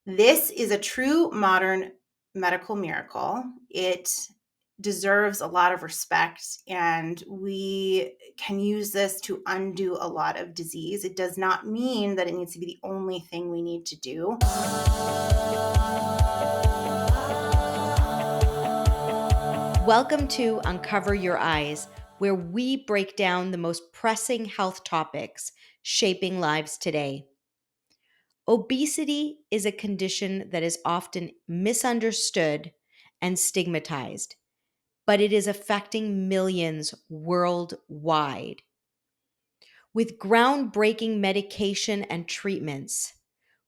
This is a true modern medical miracle. It deserves a lot of respect, and we can use this to undo a lot of disease. It does not mean that it needs to be the only thing we need to do. Welcome to Uncover Your Eyes, where we break down the most pressing health topics shaping lives today. Obesity is a condition that is often misunderstood and stigmatized, but it is affecting millions worldwide. With groundbreaking medication and treatments,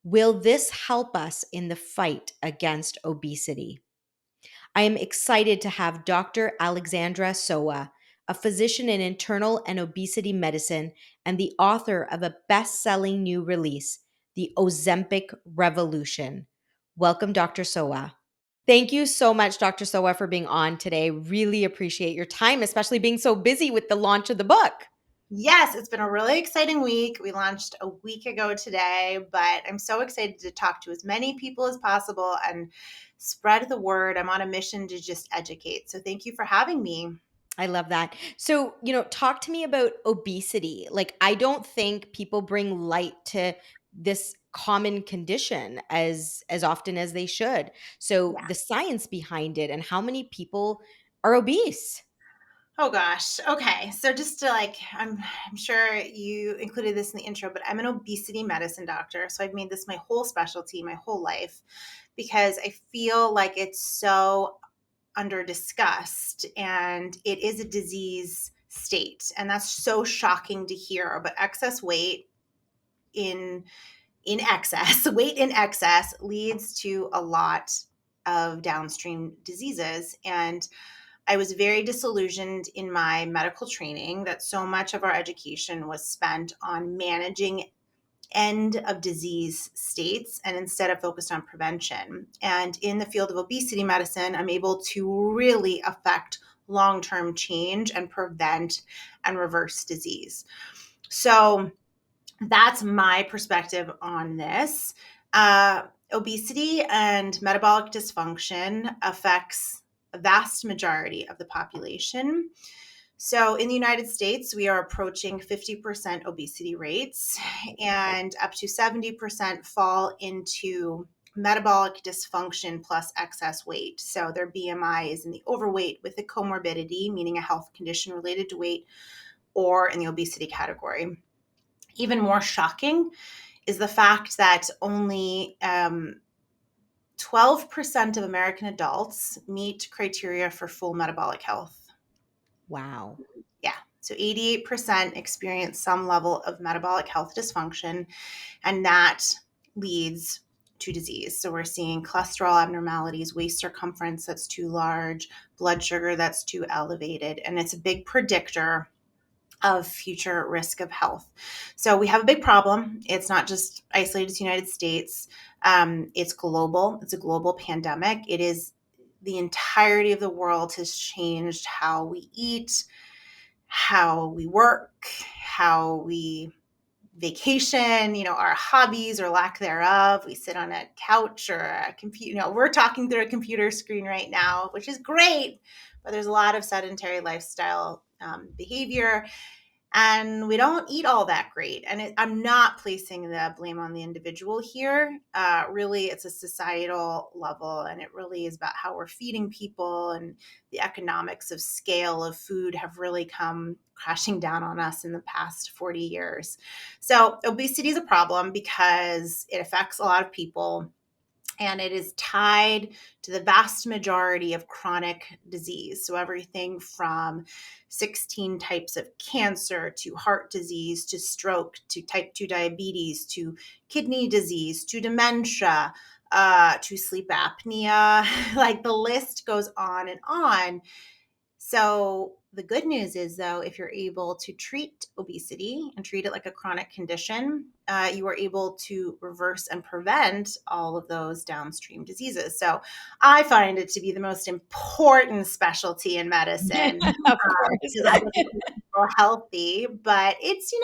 will this help us in the fight against obesity? I am excited to have Dr. Alexandra Sowa, a physician in internal and obesity medicine and the author of a best-selling new release, The Ozempic Revolution. Welcome, Dr. Sowa. Thank you so much, Dr. Sowa, for being on today. Really appreciate your time, especially being so busy with the launch of the book. Yes, it's been a really exciting week. We launched a week ago today, but I'm so excited to talk to as many people as possible and spread the word. I'm on a mission to just educate. So thank you for having me. I love that. So, talk to me about obesity. Like, I don't think people bring light to this common condition as often as they should. So, Yeah. the science behind it and how many people are obese. Oh gosh. Okay. So just to I'm sure you included this in the intro, but I'm an obesity medicine doctor. So I've made this my whole specialty, my whole life, because I feel like it's so under discussed and it is a disease state. And that's so shocking to hear. But excess weight in excess, weight in excess leads to a lot of downstream diseases. And I was very disillusioned in my medical training that so much of our education was spent on managing end of disease states and instead of focused on prevention. And in the field of obesity medicine, I'm able to really affect long-term change and prevent and reverse disease. So that's my perspective on this. Obesity and metabolic dysfunction affects a vast majority of the population. So in the United States, we are approaching 50% obesity rates, and up to 70% fall into metabolic dysfunction plus excess weight. So their BMI is in the overweight with a comorbidity, meaning a health condition related to weight, or in the obesity category. Even more shocking is the fact that only 12% of American adults meet criteria for full metabolic health. Wow. Yeah. So 88% experience some level of metabolic health dysfunction, and that leads to disease. So we're seeing cholesterol abnormalities, waist circumference that's too large, blood sugar that's too elevated, and it's a big predictor of future risk of health. So we have a big problem. It's not just isolated to the United States. It's global. It's a global pandemic. It is the entirety of the world has changed how we eat, how we work, how we vacation, our hobbies or lack thereof. We sit on a couch or a computer. We're talking through a computer screen right now, which is great, but there's a lot of sedentary lifestyle behavior, and we don't eat all that great. And I'm not placing the blame on the individual here. Really, it's a societal level, and it really is about how we're feeding people, and the economics of scale of food have really come crashing down on us in the past 40 years. So obesity is a problem because it affects a lot of people, and it is tied to the vast majority of chronic disease. So everything from 16 types of cancer to heart disease to stroke to type 2 diabetes to kidney disease to dementia to sleep apnea. Like the list goes on and on. So the good news is, though, if you're able to treat obesity and treat it like a chronic condition, you are able to reverse and prevent all of those downstream diseases. So I find it to be the most important specialty in medicine Of course. because I look at people healthy. But it's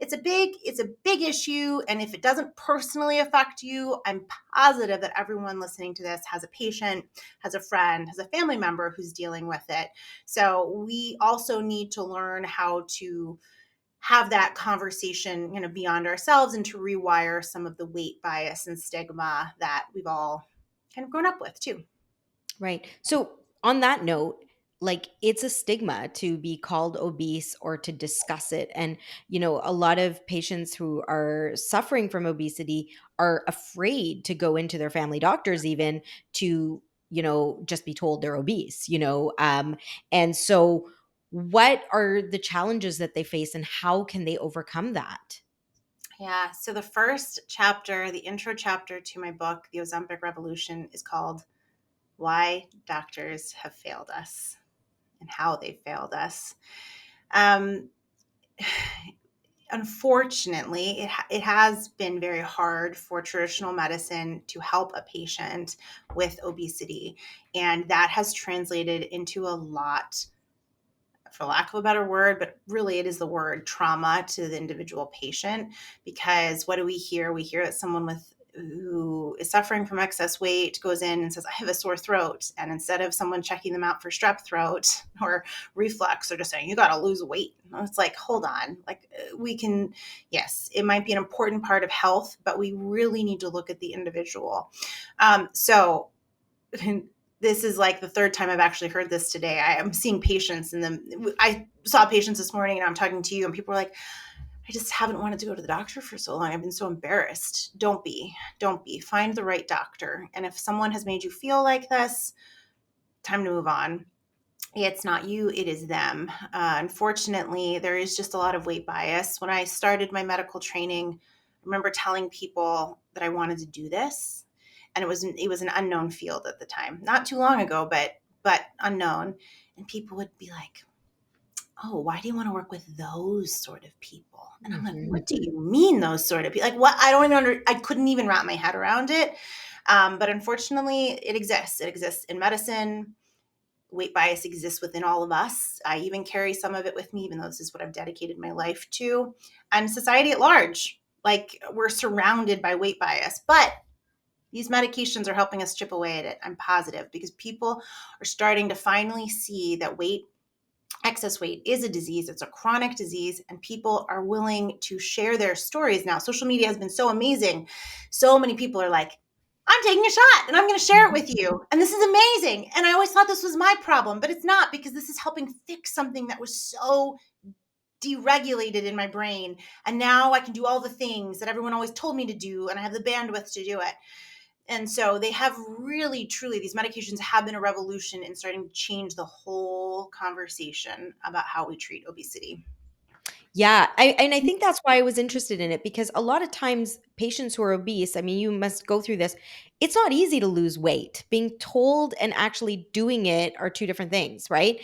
it's a big issue. And if it doesn't personally affect you, I'm positive that everyone listening to this has a patient, has a friend, has a family member who's dealing with it. So we also need to learn how to have that conversation, beyond ourselves, and to rewire some of the weight bias and stigma that we've all kind of grown up with too. Right. So, on that note, like it's a stigma to be called obese or to discuss it. And, a lot of patients who are suffering from obesity are afraid to go into their family doctors, even to, just be told they're obese. And so, what are the challenges that they face and how can they overcome that? Yeah. So the first chapter, the intro chapter to my book, The Ozempic Revolution, is called Why Doctors Have Failed Us and How They Failed Us. Um, Unfortunately, it has been very hard for traditional medicine to help a patient with obesity. And that has translated into a lot, for lack of a better word, but really it is the word, trauma to the individual patient. Because what do we hear? We hear that someone who is suffering from excess weight goes in and says, I have a sore throat. And instead of someone checking them out for strep throat or reflux, they're just saying, you got to lose weight. And it's like, hold on. Like, we can, yes, it might be an important part of health, but we really need to look at the individual. So this is like the third time I've actually heard this today. I am seeing patients, and then I saw patients this morning, and I'm talking to you, and people are like, I just haven't wanted to go to the doctor for so long. I've been so embarrassed. Don't be. Don't be. Find the right doctor. And if someone has made you feel like this, time to move on. It's not you, it is them. Unfortunately, there is just a lot of weight bias. When I started my medical training, I remember telling people that I wanted to do this, and it was an unknown field at the time, not too long ago, but unknown. And people would be like, oh, why do you want to work with those sort of people? And I'm like, Mhm. what do you mean those sort of people? Like, what? I couldn't even wrap my head around it. But unfortunately, it exists. It exists in medicine. Weight bias exists within all of us. I even carry some of it with me, even though this is what I've dedicated my life to, and society at large. Like, we're surrounded by weight bias, but these medications are helping us chip away at it. I'm positive, because people are starting to finally see that excess weight is a disease. It's a chronic disease, and people are willing to share their stories now. Social media has been so amazing. So many people are like, I'm taking a shot and I'm going to share it with you. And this is amazing. And I always thought this was my problem, but it's not, because this is helping fix something that was so deregulated in my brain. And now I can do all the things that everyone always told me to do, and I have the bandwidth to do it. And so they have really, truly, these medications have been a revolution in starting to change the whole conversation about how we treat obesity. Yeah, and I think that's why I was interested in it because a lot of times patients who are obese, I mean, you must go through this. It's not easy to lose weight. Being told and actually doing it are two different things, right?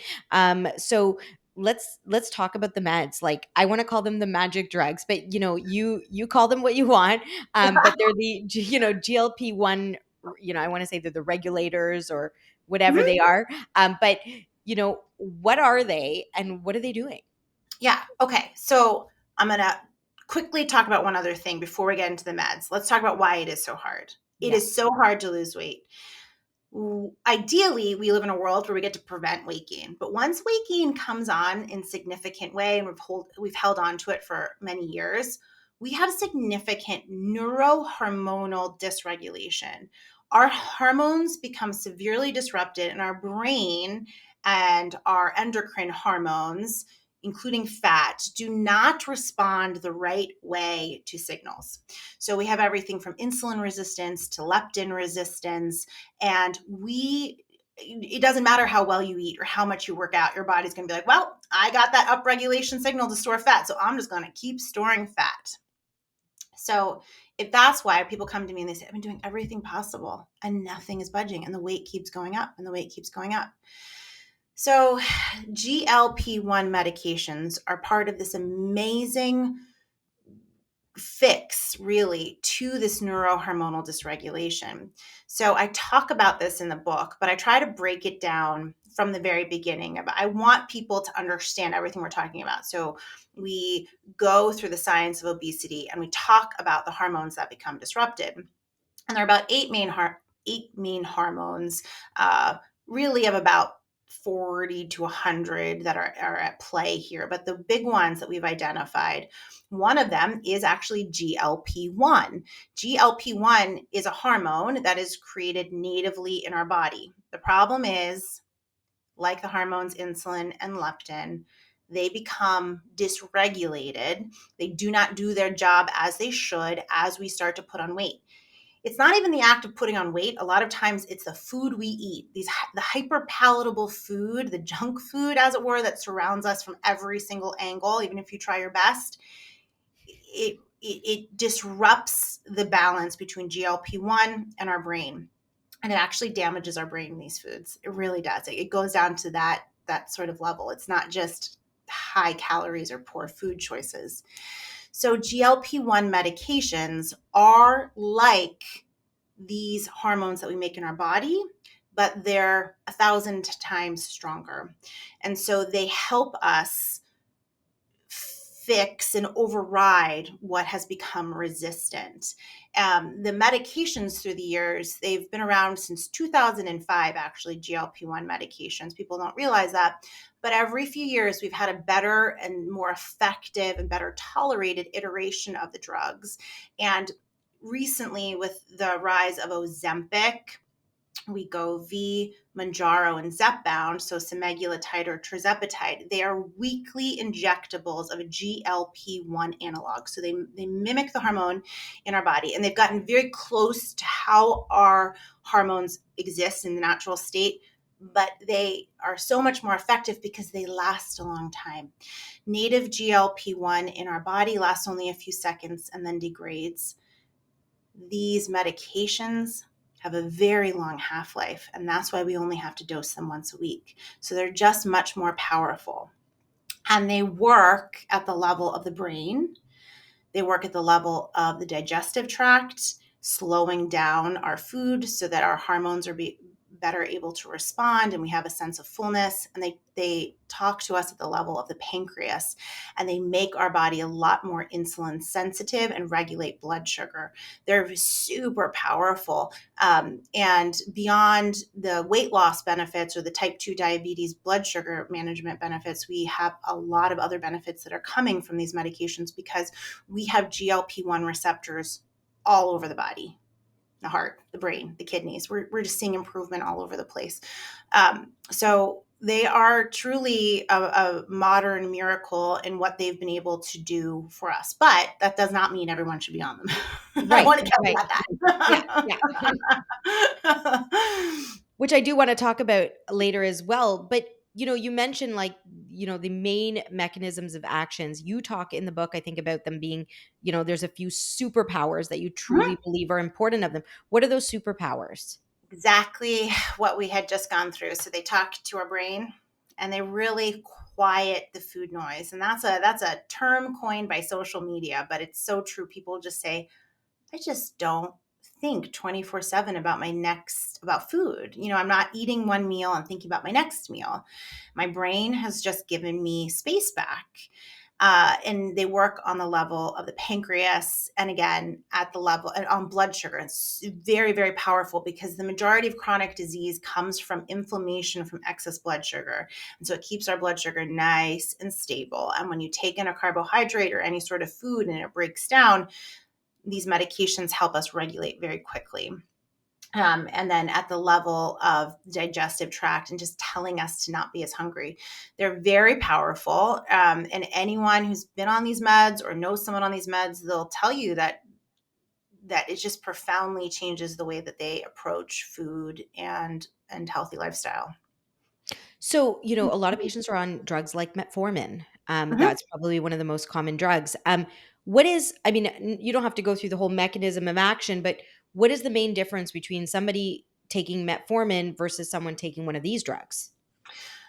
So let's talk about the meds. Like I want to call them the magic drugs, but you call them what you want. But they're the GLP-1. I want to say they're the regulators or whatever Mhm. they are. But what are they and what are they doing? Yeah. Okay. So I'm going to quickly talk about one other thing before we get into the meds. Let's talk about why it is so hard. It Yeah. is so hard to lose weight. Ideally, we live in a world where we get to prevent weight gain. But once weight gain comes on in significant way, and we've held on to it for many years, we have significant neurohormonal dysregulation. Our hormones become severely disrupted in our brain, and our endocrine hormones, including fat, do not respond the right way to signals. So we have everything from insulin resistance to leptin resistance, and it doesn't matter how well you eat or how much you work out, your body's going to be like, well, I got that upregulation signal to store fat, so I'm just going to keep storing fat. So if that's why people come to me and they say, I've been doing everything possible and nothing is budging, and the weight keeps going up and the weight keeps going up. So GLP-1 medications are part of this amazing fix really to this neurohormonal dysregulation. So I talk about this in the book, but I try to break it down from the very beginning. I want people to understand everything we're talking about. So we go through the science of obesity and we talk about the hormones that become disrupted. And there are about eight main hormones, really of about 40 to 100 that are at play here. But the big ones that we've identified, one of them is actually GLP-1. GLP-1 is a hormone that is created natively in our body. The problem is, like the hormones insulin and leptin, they become dysregulated. They do not do their job as they should as we start to put on weight. It's not even the act of putting on weight. A lot of times it's the food we eat, the hyper palatable food, the junk food, as it were, that surrounds us from every single angle. Even if you try your best, it disrupts the balance between GLP-1 and our brain. And it actually damages our brain, these foods. It really does. It goes down to that sort of level. It's not just high calories or poor food choices. So GLP-1 medications are like these hormones that we make in our body, but they're 1,000 times stronger. And so they help us fix and override what has become resistant. The medications through the years, they've been around since 2005, actually, GLP-1 medications. People don't realize that. But every few years, we've had a better and more effective and better tolerated iteration of the drugs. And recently, with the rise of Ozempic, Wegovy, Mounjaro, and Zepbound, so semaglutide or tirzepatide, they are weekly injectables of a GLP-1 analog. So they mimic the hormone in our body, and they've gotten very close to how our hormones exist in the natural state, but they are so much more effective because they last a long time. Native GLP-1 in our body lasts only a few seconds and then degrades. These medications have a very long half-life, and that's why we only have to dose them once a week. So they're just much more powerful. And they work at the level of the brain. They work at the level of the digestive tract, slowing down our food so that our hormones are better able to respond and we have a sense of fullness. And they talk to us at the level of the pancreas, and they make our body a lot more insulin sensitive and regulate blood sugar. They're super powerful. And beyond the weight loss benefits or the type 2 diabetes blood sugar management benefits, we have a lot of other benefits that are coming from these medications because we have GLP-1 receptors all over the body, the heart, the brain, the kidneys. We're just seeing improvement all over the place. So they are truly a modern miracle in what they've been able to do for us. But that does not mean everyone should be on them. I Right, want to right. Yeah, yeah. caveat that. Which I do want to talk about later as well. But, you mentioned like, the main mechanisms of actions. You talk in the book, I think, about them being, there's a few superpowers that you truly believe are important of them. What are those superpowers? Exactly what we had just gone through. So they talk to our brain and they really quiet the food noise. And that's a term coined by social media, but it's so true. People just say, I just don't think 24/7 about food. I'm not eating one meal and thinking about my next meal. My brain has just given me space back. And they work on the level of the pancreas and again at the level and on blood sugar. It's very, very powerful because the majority of chronic disease comes from inflammation from excess blood sugar. And so it keeps our blood sugar nice and stable. And when you take in a carbohydrate or any sort of food and it breaks down, these medications help us regulate very quickly. And then at the level of digestive tract and just telling us to not be as hungry. They're very powerful. And anyone who's been on these meds or knows someone on these meds, they'll tell you that it just profoundly changes the way that they approach food and healthy lifestyle. So, a lot of patients are on drugs like metformin. Mhm. That's probably one of the most common drugs. I mean, you don't have to go through the whole mechanism of action, but what is the main difference between somebody taking metformin versus someone taking one of these drugs?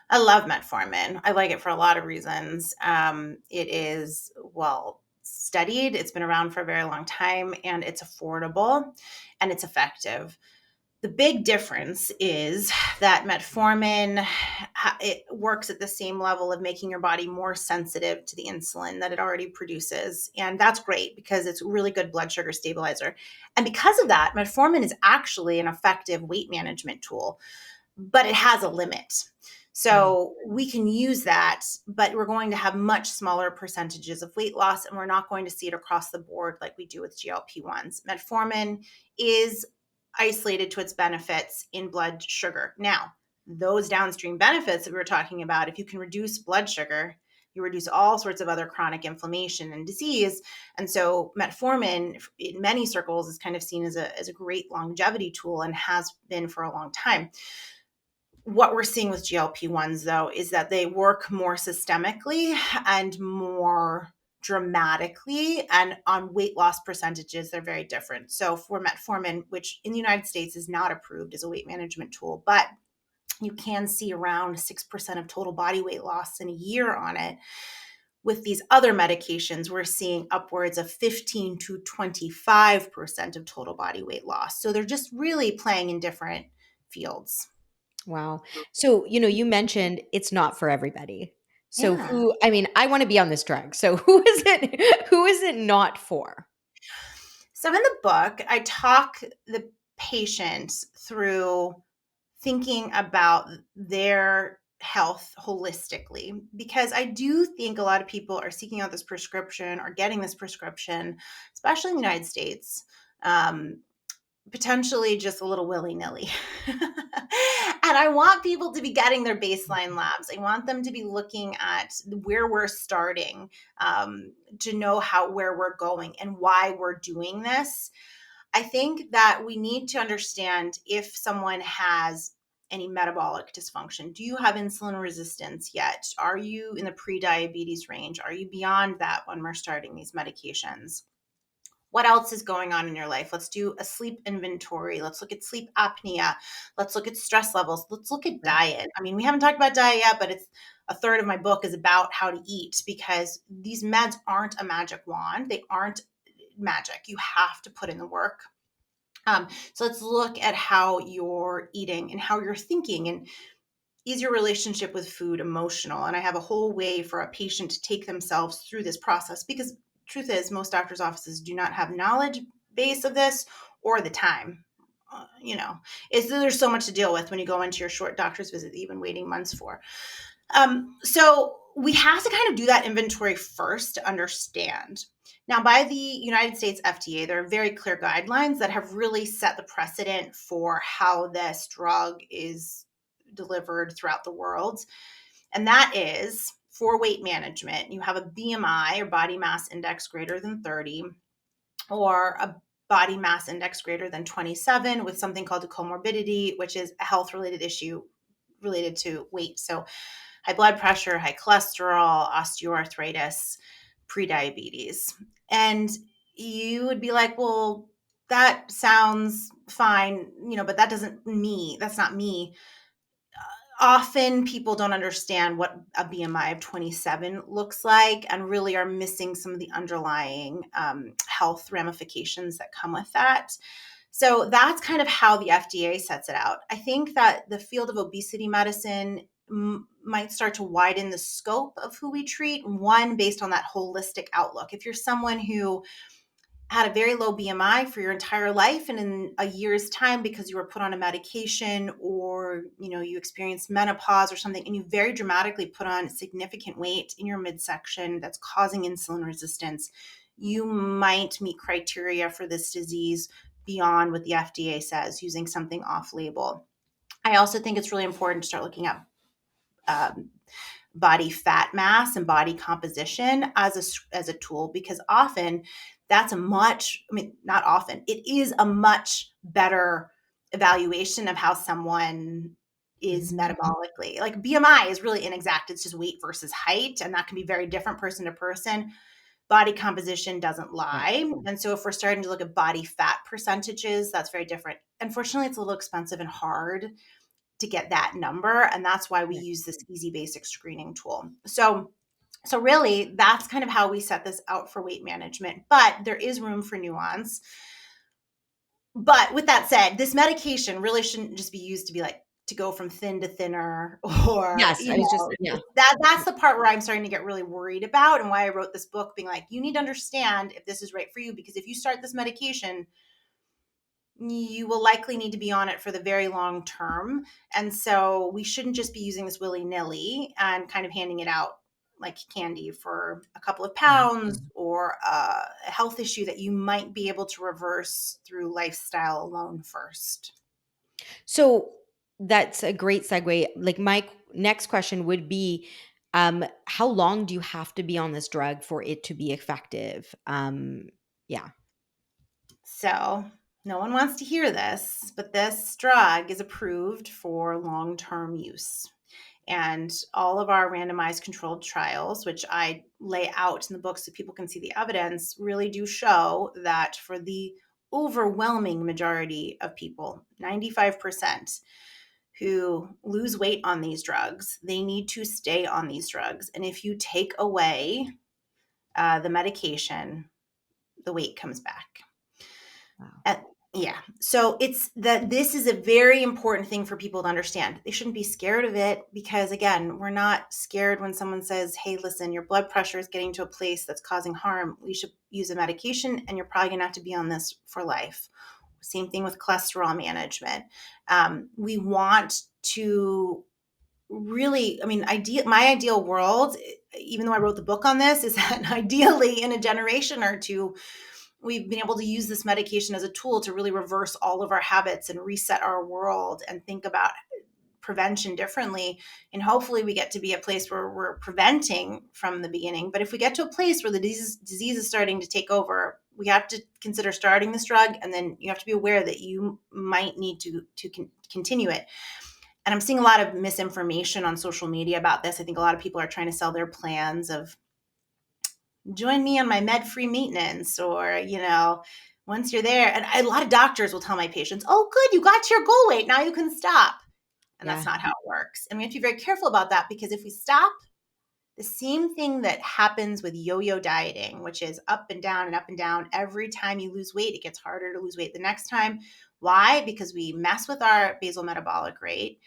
I love metformin. I like it for a lot of reasons. It is, well, studied. It's been around for a very long time, and it's affordable and it's effective. The big difference is that metformin, it works at the same level of making your body more sensitive to the insulin that it already produces. And that's great because it's a really good blood sugar stabilizer. And because of that, metformin is actually an effective weight management tool, but it has a limit. Mm. So we can use that, but we're going to have much smaller percentages of weight loss, and we're not going to see it across the board like we do with GLP-1s. Metformin is isolated to its benefits in blood sugar. Now, those downstream benefits that we were talking about, if you can reduce blood sugar, you reduce all sorts of other chronic inflammation and disease. And so metformin in many circles is kind of seen as a great longevity tool and has been for a long time. What we're seeing with GLP-1s, though, is that they work more systemically and more dramatically, and on weight loss percentages, they're very different. So for metformin, which in the United States is not approved as a weight management tool, but you can see around 6% of total body weight loss in a year on it. With these other medications, we're seeing upwards of 15 to 25% of total body weight loss. So they're just really playing in different fields. Wow. So, you mentioned it's not for everybody. So Yeah. who, I mean, I want to be on this drug. So who is it not for? So in the book, I talk the patient through thinking about their health holistically, because I do think a lot of people are seeking out this prescription or getting this prescription, especially in the United States, um, potentially just a little willy-nilly. And I want people to be getting their baseline labs. I want them to be looking at where we're starting, to know where we're going and why we're doing this. I think that we need to understand if someone has any metabolic dysfunction. Do you have insulin resistance yet? Are you in the pre-diabetes range? Are you beyond that when we're starting these medications? What else is going on in your life? Let's do a sleep inventory. Let's look at sleep apnea. Let's look at stress levels. Let's look at Sure. diet. I mean, we haven't talked about diet yet, but it's a third of my book is about how to eat, because these meds aren't a magic wand. They aren't magic. You have to put in the work. So let's look at how you're eating and how you're thinking, and is your relationship with food emotional? And I have a whole way for a patient to take themselves through this process, because truth is most doctors' offices do not have knowledge base of this or the time. You know, there's so much to deal with when you go into your short doctor's visit that you've been waiting months for. So we have to kind of do that inventory first to understand. Now, by the United States FDA, there are very clear guidelines that have really set the precedent for how this drug is delivered throughout the world. And that is for weight management, you have a BMI or body mass index greater than 30, or a body mass index greater than 27 with something called a comorbidity, which is a health related issue related to weight. So high blood pressure, high cholesterol, osteoarthritis, prediabetes. And you would be like, well, that sounds fine, but that's not me. Often people don't understand what a BMI of 27 looks like and really are missing some of the underlying health ramifications that come with that. So that's kind of how the FDA sets it out. I think that the field of obesity medicine might start to widen the scope of who we treat, one, based on that holistic outlook. If you're someone who had a very low BMI for your entire life, and in a year's time, because you were put on a medication, or you experienced menopause or something, and you very dramatically put on significant weight in your midsection that's causing insulin resistance, you might meet criteria for this disease beyond what the FDA says using something off label. I also think it's really important to start looking at um, body fat mass and body composition as a tool, because often that's not often, it is a much better evaluation of how someone is Mhm. metabolically. Like BMI is really inexact. It's just weight versus height, and that can be very different person to person. Body composition doesn't Right. lie. And so if we're starting to look at body fat percentages, that's very different. Unfortunately, it's a little expensive and hard to get that number. And that's why we Right. use this easy basic screening tool. So So really, that's kind of how we set this out for weight management. But there is room for nuance. But with that said, this medication really shouldn't just be used to be like to go from thin to thinner, or Yes, I was just yeah. that's the part where I'm starting to get really worried about, and why I wrote this book, being like, you need to understand if this is right for you, because if you start this medication, you will likely need to be on it for the very long term. And so we shouldn't just be using this willy-nilly and kind of handing it out like candy for a couple of pounds, or a health issue that you might be able to reverse through lifestyle alone first. So that's a great segue. Like my next question would be, how long do you have to be on this drug for it to be effective? Yeah. So no one wants to hear this, but this drug is approved for long-term use. And all of our randomized controlled trials, which I lay out in the book so people can see the evidence, really do show that for the overwhelming majority of people, 95%, who lose weight on these drugs, they need to stay on these drugs. And if you take away the medication, the weight comes back. Wow. Yeah. So it's that this is a very important thing for people to understand. They shouldn't be scared of it, because again, we're not scared when someone says, hey, listen, your blood pressure is getting to a place that's causing harm. We should use a medication, and you're probably going to have to be on this for life. Same thing with cholesterol management. We want to really, I mean, my ideal world, even though I wrote the book on this, is that ideally in a generation or two, we've been able to use this medication as a tool to really reverse all of our habits and reset our world and think about prevention differently. And hopefully we get to be a place where we're preventing from the beginning. But if we get to a place where the disease is starting to take over, we have to consider starting this drug, and then you have to be aware that you might need to continue it. And I'm seeing a lot of misinformation on social media about this. I think a lot of people are trying to sell their plans of, join me on my med-free maintenance, or, once you're there. And a lot of doctors will tell my patients, oh, good, you got to your goal weight, now you can stop. And Yeah. that's not how it works. And we have to be very careful about that, because if we stop, the same thing that happens with yo-yo dieting, which is up and down and up and down, every time you lose weight, it gets harder to lose weight the next time. Why? Because we mess with our basal metabolic rate.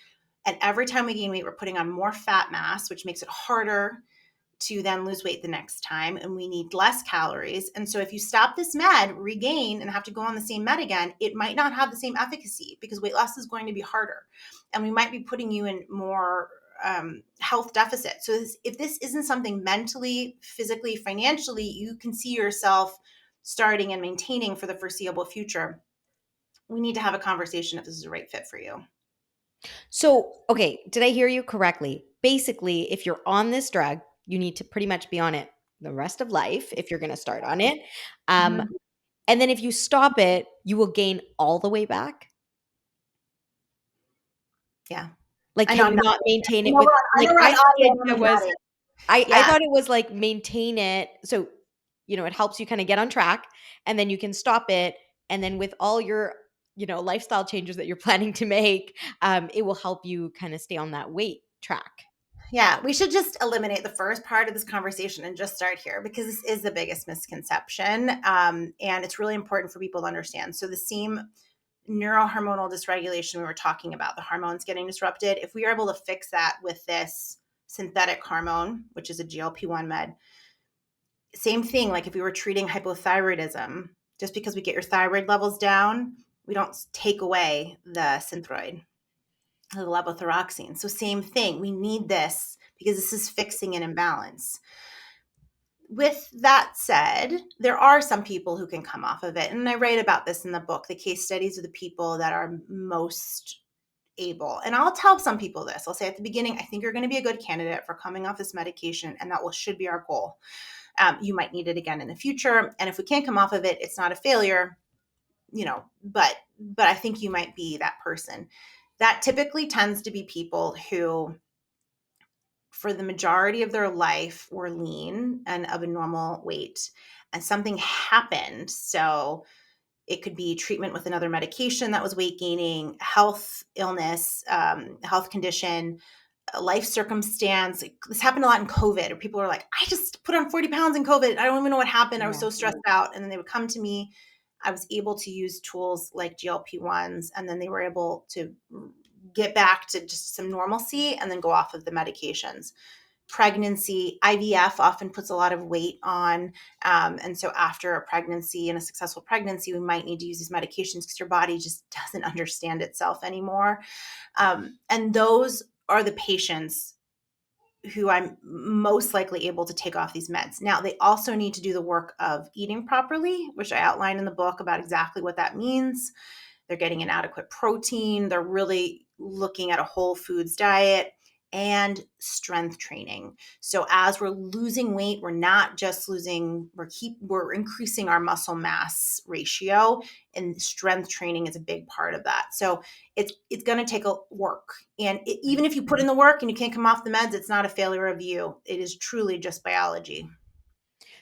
And every time we gain weight, we're putting on more fat mass, which makes it harder to then lose weight the next time, and we need less calories. And so if you stop this med, regain, and have to go on the same med again, it might not have the same efficacy, because weight loss is going to be harder, and we might be putting you in more health deficit. So if this isn't something mentally, physically, financially, you can see yourself starting and maintaining for the foreseeable future, we need to have a conversation if this is the right fit for you. So, okay, did I hear you correctly? Basically, if you're on this drug, you need to pretty much be on it the rest of life if you're going to start on it. Um, Mhm. and then if you stop it, you will gain all the way back. Yeah. Like, I know can I'm you not. not maintain I it know with, we're on, I like, know we're I on thought the audio, idea I'm was, nodding. I Yeah. thought it was like maintain it. So, it helps you kind of get on track and then you can stop it. And then with all your, lifestyle changes that you're planning to make, it will help you kind of stay on that weight track. Yeah, we should just eliminate the first part of this conversation and just start here, because this is the biggest misconception. And it's really important for people to understand. So, the same neurohormonal dysregulation we were talking about, the hormones getting disrupted, if we are able to fix that with this synthetic hormone, which is a GLP-1 med, same thing, like if we were treating hypothyroidism, just because we get your thyroid levels down, we don't take away the synthroid, the levothyroxine. So same thing, we need this because this is fixing an imbalance. With that said, there are some people who can come off of it. And I write about this in the book, the case studies of the people that are most able. And I'll tell some people this. I'll say at the beginning, I think you're going to be a good candidate for coming off this medication, and that should be our goal. You might need it again in the future. And if we can't come off of it, it's not a failure, but I think you might be that person. That typically tends to be people who, for the majority of their life, were lean and of a normal weight, and something happened. So it could be treatment with another medication that was weight gaining, health illness, health condition, life circumstance. This happened a lot in COVID, or people are like, I just put on 40 pounds in COVID. I don't even know what happened. I was Yeah. so stressed out. And then they would come to me. I was able to use tools like GLP-1s, and then they were able to get back to just some normalcy and then go off of the medications. Pregnancy, IVF often puts a lot of weight on. And so after a pregnancy and a successful pregnancy, we might need to use these medications because your body just doesn't understand itself anymore. And those are the patients who I'm most likely able to take off these meds. Now, they also need to do the work of eating properly, which I outline in the book about exactly what that means. They're getting an adequate protein. They're really looking at a whole foods diet and strength training. So as we're losing weight, we're not just losing, we're increasing our muscle mass ratio, and strength training is a big part of that. So it's going to take a work. And even if you put in the work and you can't come off the meds, it's not a failure of you. It is truly just biology.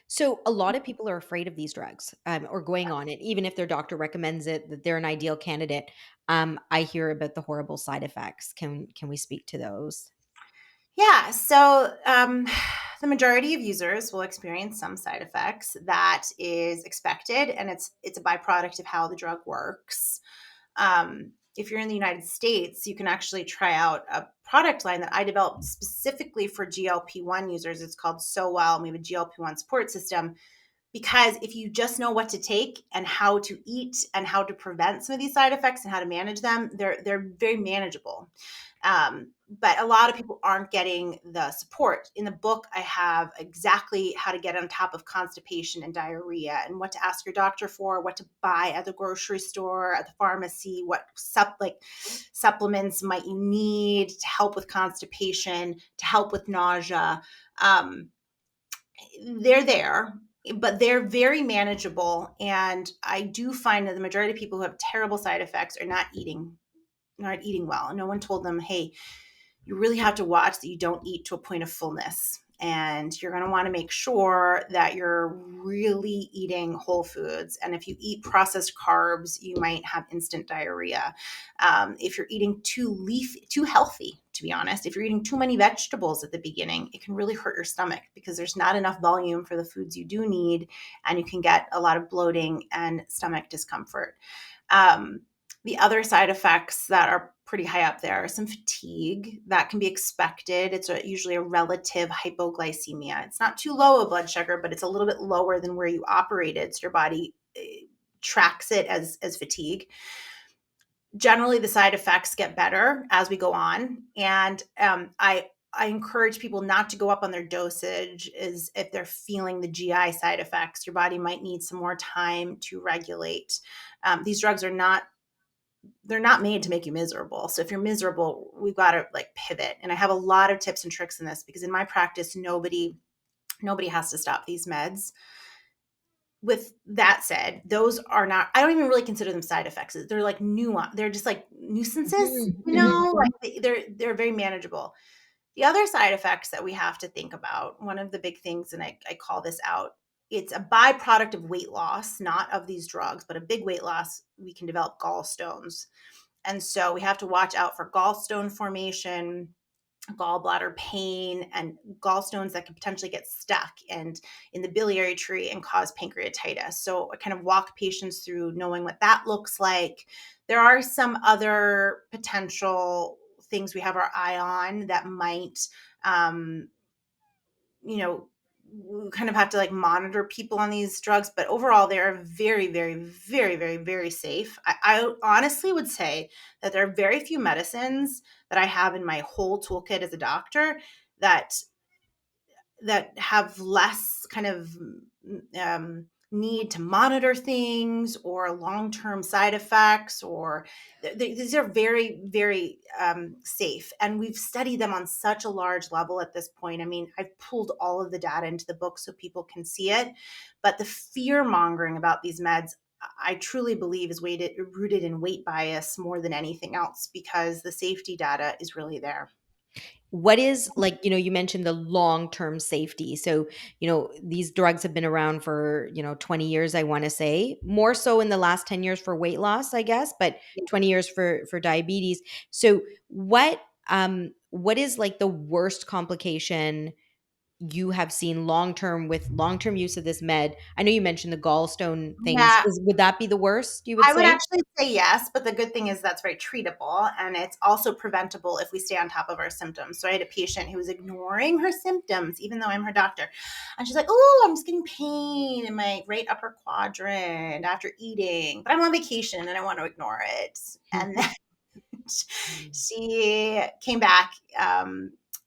So a lot of people are afraid of these drugs, or going on it, even if their doctor recommends it, that they're an ideal candidate. I hear about the horrible side effects. Can we speak to those? Yeah, so the majority of users will experience some side effects. That is expected, and it's a byproduct of how the drug works. If you're in the United States, you can actually try out a product line that I developed specifically for GLP-1 users. It's called Sowa, and we have a GLP-1 support system, because if you just know what to take and how to eat and how to prevent some of these side effects and how to manage them, they're very manageable. But a lot of people aren't getting the support. In the book, I have exactly how to get on top of constipation and diarrhea, and what to ask your doctor for, what to buy at the grocery store, at the pharmacy, what supplements might you need to help with constipation, to help with nausea. Um, they're there, but they're very manageable. And I do find that the majority of people who have terrible side effects are not eating well. No one told them, hey, you really have to watch that you don't eat to a point of fullness. And you're going to want to make sure that you're really eating whole foods. And if you eat processed carbs, you might have instant diarrhea. If you're eating too healthy, to be honest, if you're eating too many vegetables at the beginning, it can really hurt your stomach because there's not enough volume for the foods you do need. And you can get a lot of bloating and stomach discomfort. Um, the other side effects that are pretty high up there are some fatigue that can be expected. It's usually a relative hypoglycemia. It's not too low a blood sugar, but it's a little bit lower than where you operated. So your body tracks it as fatigue. Generally, the side effects get better as we go on. And I encourage people not to go up on their dosage is if they're feeling the GI side effects. Your body might need some more time to regulate. These drugs are not they're not made to make you miserable. So if you're miserable, we've got to like pivot. And I have a lot of tips and tricks in this because in my practice, nobody has to stop these meds. With that said, those are not, I don't even really consider them side effects. They're like nuance. They're just like nuisances, Mhm, mhm. like they're very manageable. The other side effects that we have to think about, one of the big things, and I call this out, it's a byproduct of weight loss, not of these drugs, but a big weight loss, we can develop gallstones. And so we have to watch out for gallstone formation, gallbladder pain, and gallstones that can potentially get stuck and in the biliary tree and cause pancreatitis. So I kind of walk patients through knowing what that looks like. There are some other potential things we have our eye on that might um, you know, we kind of have to like monitor people on these drugs, but overall they're very, very, very, very, very safe. I honestly would say that there are very few medicines that I have in my whole toolkit as a doctor that have less kind of need to monitor things or long-term side effects, or these are very, very safe, and we've studied them on such a large level at this point. I mean, I've pulled all of the data into the book so people can see it, but the fear mongering about these meds, I truly believe, is rooted in weight bias more than anything else, because the safety data is really there. What is, like, you mentioned the long-term safety. So, these drugs have been around for, 20 years, I want to say, more so in the last 10 years for weight loss, I guess, but 20 years for diabetes. So what what is like the worst complication you have seen long term with long term use of this med? I know you mentioned the gallstone things. Yeah, Would that be the worst, you would I would say? actually say yes, but the good thing is that's very treatable and it's also preventable if we stay on top of our symptoms. So I had a patient who was ignoring her symptoms, even though I'm her doctor. And she's like, oh, I'm just getting pain in my right upper quadrant after eating, but I'm on vacation and I want to ignore it. And then she came back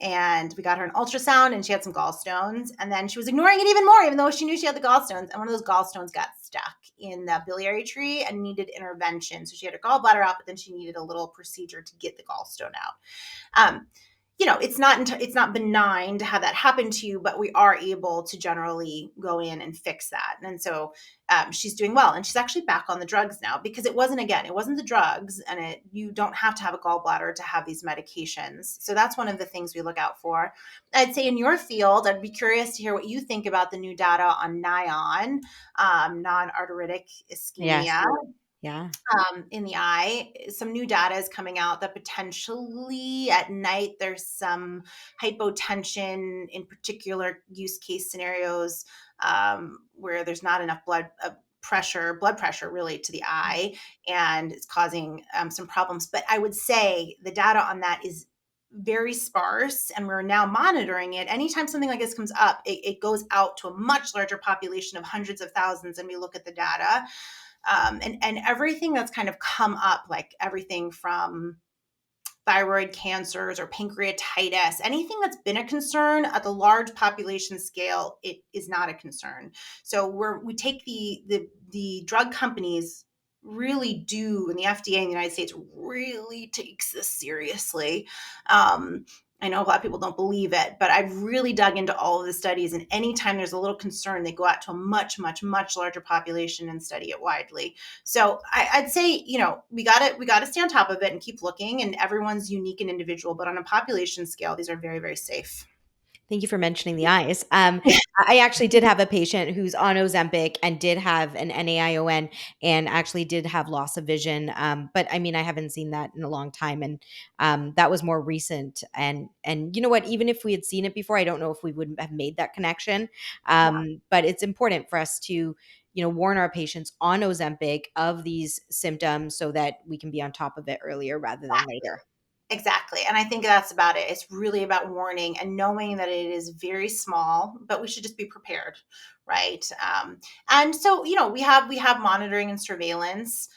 and we got her an ultrasound and she had some gallstones. And then she was ignoring it even more, even though she knew she had the gallstones. And one of those gallstones got stuck in the biliary tree and needed intervention. So she had her gallbladder out, but then she needed a little procedure to get the gallstone out. It's not benign to have that happen to you, but we are able to generally go in and fix that. And so she's doing well, and she's actually back on the drugs now because it wasn't the drugs, and you don't have to have a gallbladder to have these medications. So that's one of the things we look out for. I'd say in your field, I'd be curious to hear what you think about the new data on NION, non-arteritic Yes. ischemia Yeah. in the eye. Some new data is coming out that potentially at night there's some hypotension in particular use case scenarios where there's not enough blood pressure really to the eye, and it's causing some problems. But I would say the data on that is very sparse, and we're now monitoring it. Anytime something like this comes up, it goes out to a much larger population of hundreds of thousands, and we look at the data. And everything that's kind of come up, like everything from thyroid cancers or pancreatitis, anything that's been a concern at the large population scale, it is not a concern. So we take the drug companies really do, and the FDA in the United States really takes this seriously. I know a lot of people don't believe it, but I've really dug into all of the studies, and anytime there's a little concern, they go out to a much, much, much larger population and study it widely. So I'd say, we got to stay on top of it and keep looking. And everyone's unique and individual, but on a population scale, these are very, very safe. Thank you for mentioning the eyes. I actually did have a patient who's on Ozempic and did have an NAION and actually did have loss of vision. But I mean, I haven't seen that in a long time, and that was more recent. And you know what? Even if we had seen it before, I don't know if we would have made that connection. Yeah. But it's important for us to warn our patients on Ozempic of these symptoms so that we can be on top of it earlier rather than later. Exactly. And I think that's about it. It's really about warning and knowing that it is very small, but we should just be prepared. Right. And so, we have monitoring and surveillance.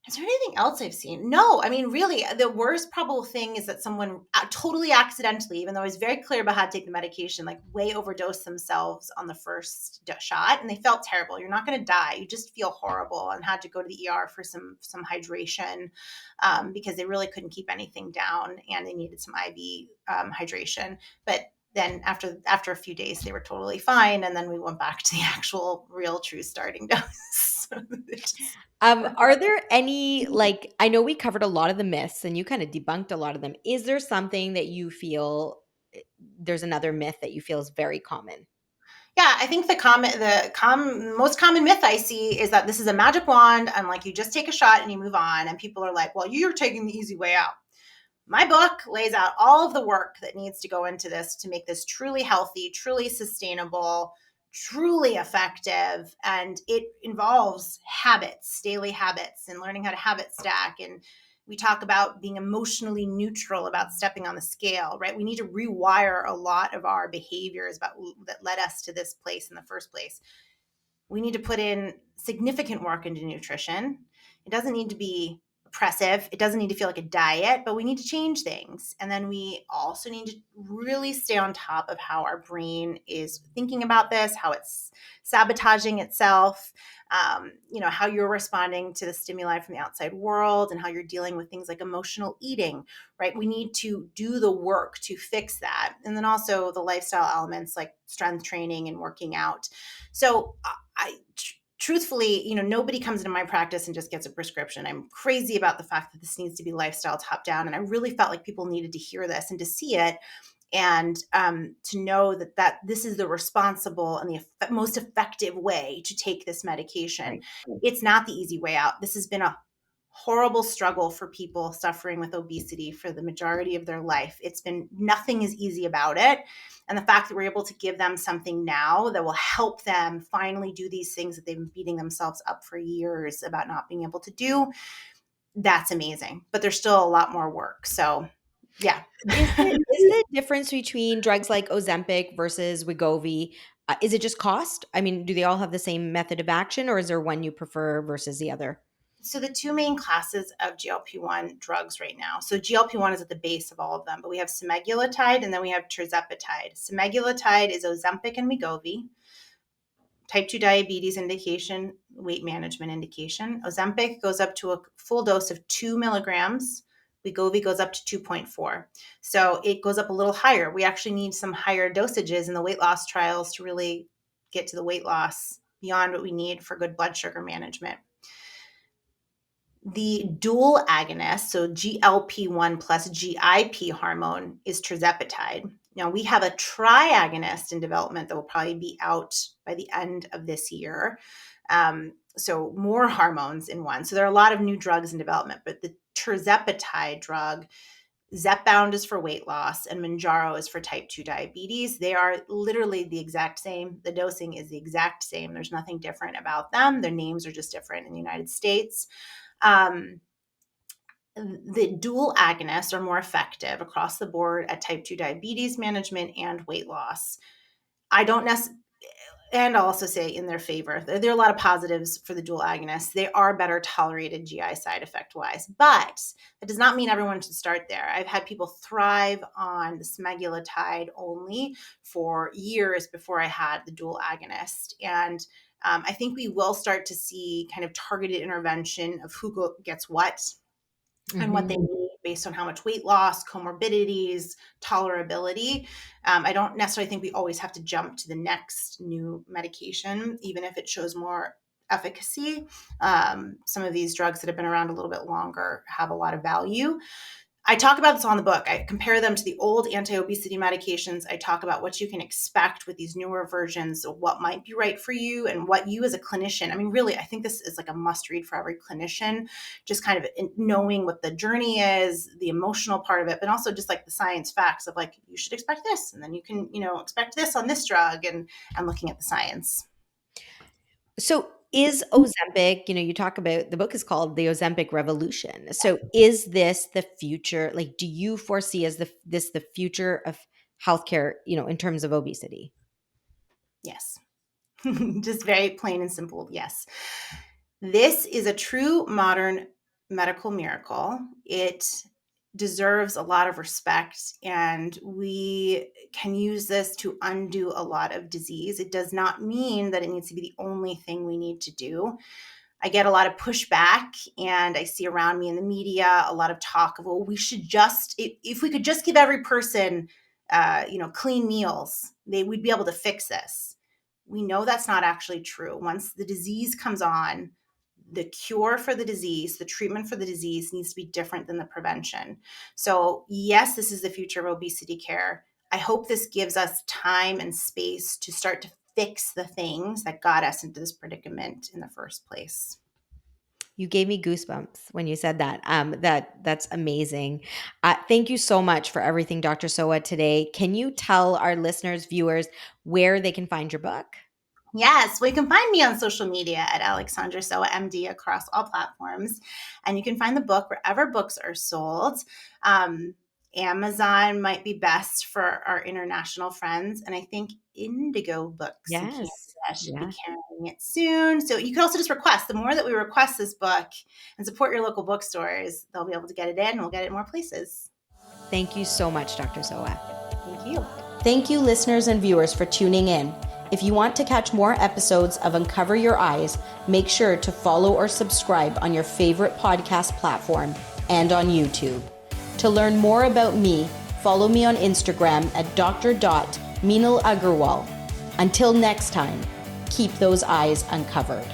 Is there anything else I've seen? No, I mean, really, the worst probable thing is that someone totally accidentally, even though I was very clear about how to take the medication, like way overdosed themselves on the first shot, and they felt terrible. You're not going to die; you just feel horrible, and had to go to the ER for some hydration because they really couldn't keep anything down, and they needed some IV hydration. But then after a few days, they were totally fine, and then we went back to the actual, real, true starting dose. So Are there any, like, I know we covered a lot of the myths and you kind of debunked a lot of them. Is there something that you feel there's another myth that you feel is very common? Yeah, I think most common myth I see is that this is a magic wand and like you just take a shot and you move on, and people are like, "Well, you're taking the easy way out." My book lays out all of the work that needs to go into this to make this truly healthy, truly sustainable, truly effective. And it involves habits, daily habits, and learning how to habit stack. And we talk about being emotionally neutral about stepping on the scale, right? We need to rewire a lot of our behaviors that led us to this place in the first place. We need to put in significant work into nutrition. It doesn't need to be oppressive. It doesn't need to feel like a diet, but we need to change things. And then we also need to really stay on top of how our brain is thinking about this, how it's sabotaging itself, how you're responding to the stimuli from the outside world, and how you're dealing with things like emotional eating, right? We need to do the work to fix that. And then also the lifestyle elements like strength training and working out. So truthfully, nobody comes into my practice and just gets a prescription. I'm crazy about the fact that this needs to be lifestyle top down. And I really felt like people needed to hear this and to see it, and to know that this is the responsible and the most effective way to take this medication. Right. It's not the easy way out. This has been a horrible struggle for people suffering with obesity for the majority of their life. Nothing is easy about it. And the fact that we're able to give them something now that will help them finally do these things that they've been beating themselves up for years about not being able to do, that's amazing. But there's still a lot more work. So, yeah. Is the difference between drugs like Ozempic versus Wegovy, is it just cost? I mean, do they all have the same method of action, or is there one you prefer versus the other? So the two main classes of GLP-1 drugs right now. So GLP-1 is at the base of all of them, but we have semaglutide and then we have tirzepatide. Semaglutide is Ozempic and Wegovy. Type 2 diabetes indication, weight management indication. Ozempic goes up to a full dose of 2 milligrams. Wegovy goes up to 2.4. So it goes up a little higher. We actually need some higher dosages in the weight loss trials to really get to the weight loss beyond what we need for good blood sugar management. The dual agonist, so GLP-1 plus GIP hormone, is tirzepatide. Now, we have a triagonist in development that will probably be out by the end of this year. So more hormones in one. So there are a lot of new drugs in development, but the tirzepatide drug, Zepbound is for weight loss and Mounjaro is for type 2 diabetes. They are literally the exact same. The dosing is the exact same. There's nothing different about them. Their names are just different in the United States. The dual agonists are more effective across the board at type 2 diabetes management and weight loss. And I'll also say in their favor, there are a lot of positives for the dual agonists. They are better tolerated GI side effect wise, but that does not mean everyone should start there. I've had people thrive on the semaglutide only for years before I had the dual agonist. And I think we will start to see kind of targeted intervention of who gets what and what they need based on how much weight loss, comorbidities, tolerability. I don't necessarily think we always have to jump to the next new medication, even if it shows more efficacy. Some of these drugs that have been around a little bit longer have a lot of value. I talk about this on the book. I compare them to the old anti-obesity medications. I talk about what you can expect with these newer versions, what might be right for you and what you as a clinician, I mean, really, I think this is like a must read for every clinician, just kind of knowing what the journey is, the emotional part of it, but also just like the science facts of like, you should expect this. And then you can, expect this on this drug and looking at the science. So is Ozempic, you talk about, the book is called The Ozempic Revolution. So is this the future? Like, do you foresee as the future of healthcare, in terms of obesity? Yes. Just very plain and simple. Yes. This is a true modern medical miracle. It deserves a lot of respect, and we can use this to undo a lot of disease. It does not mean that it needs to be the only thing we need to do. I get a lot of pushback, and I see around me in the media a lot of talk of, well, we should just, if we could just give every person, clean meals, we'd be able to fix this. We know that's not actually true. Once the disease comes on, the cure for the disease, the treatment for the disease needs to be different than the prevention. So yes, this is the future of obesity care. I hope this gives us time and space to start to fix the things that got us into this predicament in the first place. You gave me goosebumps when you said that. That's amazing. Thank you so much for everything, Dr. Sowa, today. Can you tell our listeners, viewers, where they can find your book? Yes, well, you can find me on social media at Alexandra Sowa MD across all platforms. And you can find the book wherever books are sold. Amazon might be best for our international friends. And I think Indigo Books in Canada should be carrying it soon. So you can also just request. The more that we request this book and support your local bookstores, they'll be able to get it in and we'll get it in more places. Thank you so much, Dr. Sowa. Thank you. Thank you, listeners and viewers, for tuning in. If you want to catch more episodes of Uncover Your Eyes, make sure to follow or subscribe on your favorite podcast platform and on YouTube. To learn more about me, follow me on Instagram at dr.meenal Agarwal. Until next time, keep those eyes uncovered.